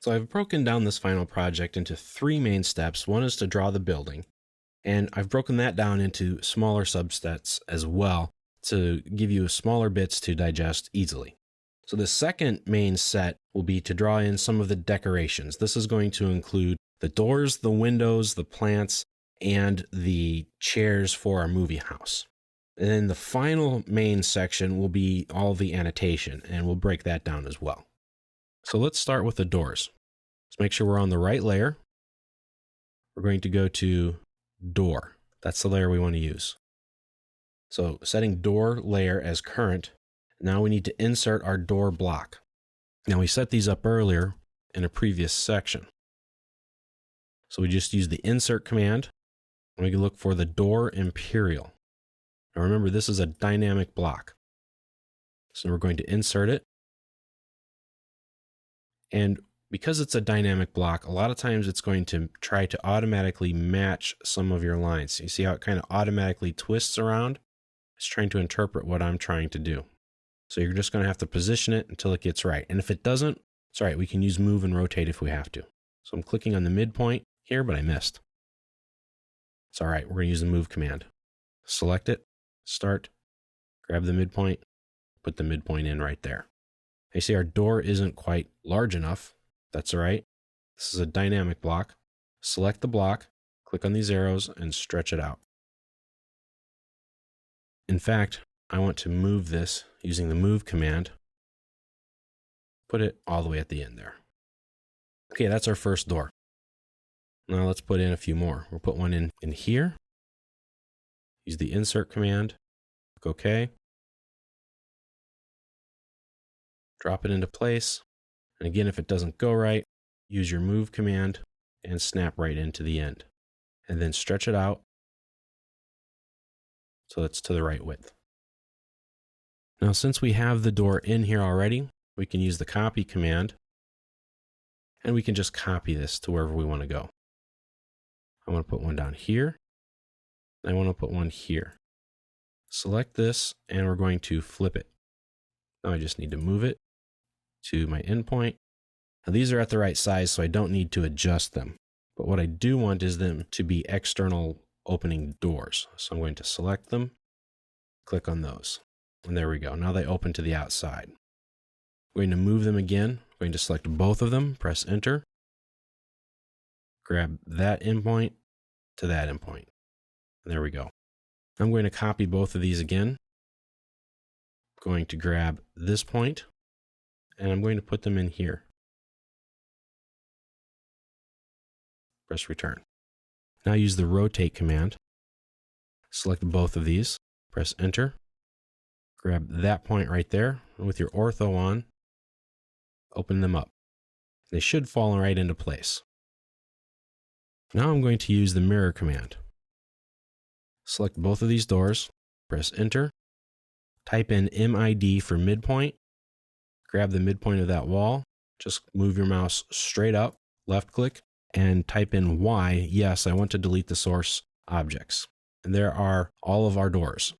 So I've broken down this final project into 3 main steps. One is to draw the building, and I've broken that down into smaller subsets as well to give you smaller bits to digest easily. So the second main set will be to draw in some of the decorations. This is going to include the doors, the windows, the plants, and the chairs for our movie house. And then the final main section will be all the annotation, and we'll break that down as well. So let's start with the doors. Let's make sure we're on the right layer. We're going to go to door. That's the layer we want to use. So setting door layer as current. Now we need to insert our door block. Now we set these up earlier in a previous section. So we just use the insert command, and we can look for the door imperial. Now remember, this is a dynamic block. So we're going to insert it. And because it's a dynamic block, a lot of times it's going to try to automatically match some of your lines. You see how it kind of automatically twists around? It's trying to interpret what I'm trying to do. So you're just going to have to position it until it gets right. And if it doesn't, it's all right. We can use move and rotate if we have to. So I'm clicking on the midpoint here, but I missed. It's all right. We're going to use the move command. Select it, start, grab the midpoint, put the midpoint in right there. You see our door isn't quite large enough. That's all right. This is a dynamic block. Select the block, click on these arrows, and stretch it out. In fact, I want to move this using the move command. Put it all the way at the end there. Okay, that's our first door. Now let's put in a few more. We'll put one in here. Use the insert command. Click OK. Drop it into place. And again, if it doesn't go right, use your move command and snap right into the end. And then stretch it out so it's to the right width. Now, since we have the door in here already, we can use the copy command, and we can just copy this to wherever we want to go. I want to put one down here. I want to put one here. Select this, and we're going to flip it. Now I just need to move it to my endpoint. Now these are at the right size, so I don't need to adjust them. But what I do want is them to be external opening doors. So I'm going to select them, click on those, and there we go. Now they open to the outside. We're going to move them again. We're going to select both of them, press enter, grab that endpoint to that endpoint. And there we go. I'm going to copy both of these again. I'm going to grab this point, and I'm going to put them in here. Press return. Now use the rotate command. Select both of these, press enter, grab that point right there, and with your ortho on, open them up. They should fall right into place. Now I'm going to use the mirror command. Select both of these doors, press enter, type in MID for midpoint, grab the midpoint of that wall, just move your mouse straight up, left click, and type in Y. Yes, I want to delete the source objects. And there are all of our doors.